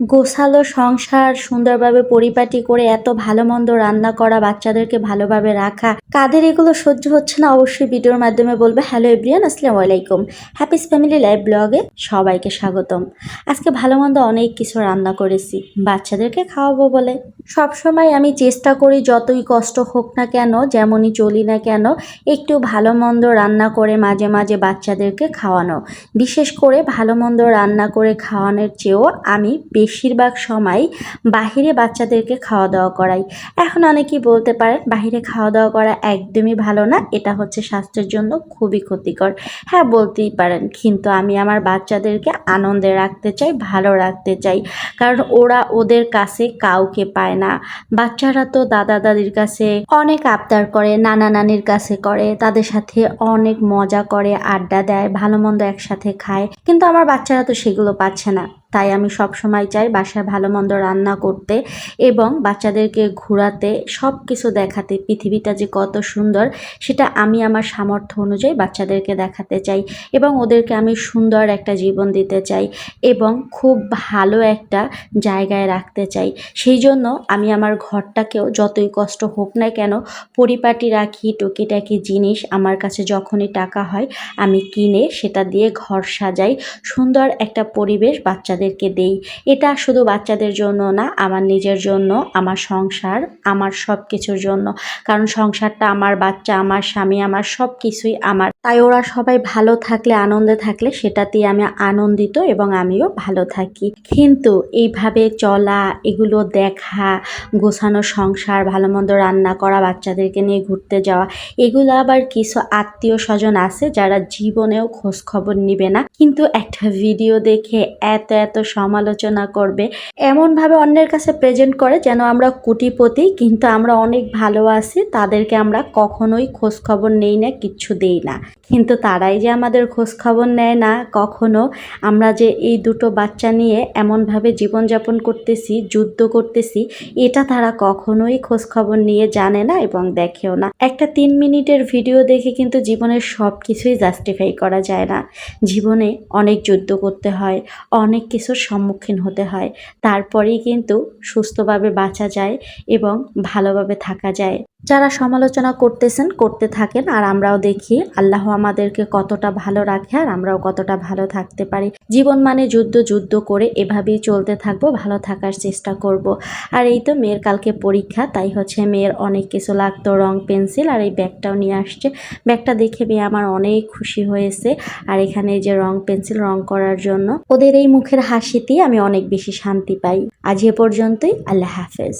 গোছালো সংসার সুন্দরভাবে পরিপাটি করে এত ভালো মন্দ রান্না করা, বাচ্চাদেরকে ভালোভাবে রাখা, কাদের এগুলো সহ্য হচ্ছে না অবশ্যই ভিডিওর মাধ্যমে বলবে। হ্যালো এভরিওয়ান, আসসালামু আলাইকুম। হ্যাপিস ফ্যামিলি লাইফ ব্লগে সবাইকে স্বাগতম। আজকে ভালো মন্দ অনেক কিছু রান্না করেছি বাচ্চাদেরকে খাওয়াবো বলে। সবসময় আমি চেষ্টা করি যতই কষ্ট হোক না কেন, যেমনই চলি না কেন, একটু ভালো মন্দ রান্না করে মাঝে মাঝে বাচ্চাদেরকে খাওয়ানো। বিশেষ করে ভালো মন্দ রান্না করে খাওয়ানোর চেয়েও আমি বেশিরভাগ সময় বাহিরে বাচ্চাদেরকে খাওয়া দাওয়া করাই। এখন অনেকেই বলতে পারেন বাহিরে খাওয়া দাওয়া করা একদমই ভালো না, এটা হচ্ছে স্বাস্থ্যের জন্য খুবই ক্ষতিকর। হ্যাঁ, বলতেই পারেন, কিন্তু আমি আমার বাচ্চাদেরকে আনন্দে রাখতে চাই, ভালো রাখতে চাই, কারণ ওরা ওদের কাছে কাউকে পায় না। বাচ্চারা তো দাদা দাদির কাছে অনেক আবদার করে, নানা নানির কাছে করে, তাদের সাথে অনেক মজা করে, আড্ডা দেয়, ভালো মন্দ একসাথে খায়, কিন্তু আমার বাচ্চারা তো সেগুলো পাচ্ছে না। তাই আমি সব সময় চাই বাসায় ভালো মন্দ রান্না করতে এবং বাচ্চাদেরকে ঘোরাতে, সব কিছু দেখাতে, পৃথিবীটা যে কত সুন্দর সেটা আমি আমার সামর্থ্য অনুযায়ী বাচ্চাদেরকে দেখাতে চাই এবং ওদেরকে আমি সুন্দর একটা জীবন দিতে চাই এবং খুব ভালো একটা জায়গায় রাখতে চাই। সেই জন্য আমি আমার ঘরটাকেও যতই কষ্ট হোক না কেন পরিপাটি রাখি। টুকিটাকি জিনিস আমার কাছে যখনই টাকা হয় আমি কিনে সেটা দিয়ে ঘর সাজাই, সুন্দর একটা পরিবেশ বাচ্চাদেরকে দেই। এটা শুধু বাচ্চাদের জন্য না, আমার নিজের জন্য, আমার সংসার, আমার সব কিছুর জন্য। কারণ সংসারটা আমার, বাচ্চা আমার, স্বামী আমার, সব কিছুই আমার। তাই ওরা সবাই ভালো থাকলে, আনন্দে থাকলে সেটাতেই আমি আনন্দিত এবং আমিও ভালো থাকি। কিন্তু এইভাবে চলা, এগুলো দেখা, গোছানো সংসার, ভালো মন্দ রান্না করা, বাচ্চাদেরকে নিয়ে ঘুরতে যাওয়া, এগুলো আবার কিছু আত্মীয় স্বজন আছে যারা জীবনেও খোঁজ খবর নিবে না, কিন্তু একটা ভিডিও দেখে এত এত সমালোচনা করবে, এমনভাবে অন্যের কাছে প্রেজেন্ট করে যেন আমরা কোটিপতি, কিন্তু আমরা অনেক ভালো আছি, তাদেরকে আমরা কখনোই খোঁজ খবর নেই না, কিচ্ছু দেই না। কিন্তু তারাই যে আমাদের খোঁজ খবর নেয় না কখনো। আমরা যে এই দুটো বাচ্চা নিয়ে এমনভাবে জীবনযাপন করতেছি, যুদ্ধ করতেছি, এটা তারা কখনোই খোঁজ খবর নিয়ে জানে না এবং দেখেও না। একটা 3 মিনিটের ভিডিও দেখে কিন্তু জীবনের সব কিছুই জাস্টিফাই করা যায় না। জীবনে অনেক যুদ্ধ করতে হয়, অনেক কিছুর সম্মুখীন হতে হয়, তারপরেই কিন্তু সুস্থভাবে বাঁচা যায় এবং ভালোভাবে থাকা যায়। যারা সমালোচনা করতেছেন করতে থাকেন, আর আমরাও দেখি আল্লাহ আমাদেরকে কতটা ভালো রাখে আর আমরাও কতটা ভালো থাকতে পারি। জীবন মানে যুদ্ধ, যুদ্ধ করে এভাবেই চলতে থাকবো, ভালো থাকার চেষ্টা করব। আর এই তো মেয়ের কালকে পরীক্ষা, তাই হচ্ছে মেয়ের অনেক কিছু লাগতো, রং পেন্সিল, আর এই ব্যাগটাও নিয়ে আসছে। ব্যাগটা দেখে মেয়ে আমার অনেক খুশি হয়েছে। আর এখানে এই যে রং পেন্সিল, রং করার জন্য ওদের এই মুখের হাসিতেই আমি অনেক বেশি শান্তি পাই। আজ এ পর্যন্তই, আল্লাহ হাফেজ।